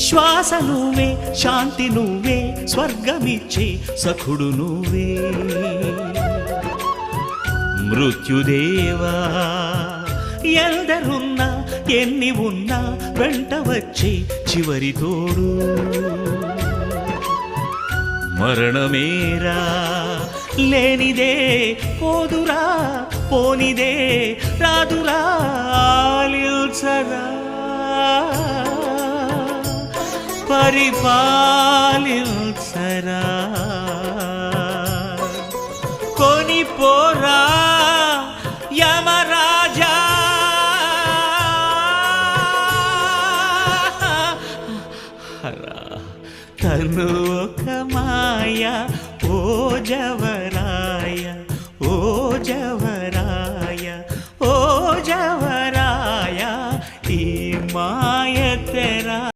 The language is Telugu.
శ్వాస నువ్వే, శాంతి నువ్వే, స్వర్గమిచ్చే సఖుడు నువ్వే. మృత్యుదేవా ఎందరున్నా ఎన్ని ఉన్నా వెంట వచ్చే చివరి తోడు. మరణమేరా లేనిదే పోదురా, పోనిదే రాదురా, ఆలిల్చరా పరిపాలిల్చరా. కొనిపోరా యమరాజా, తను ఒక మాయ ఓ జవరా.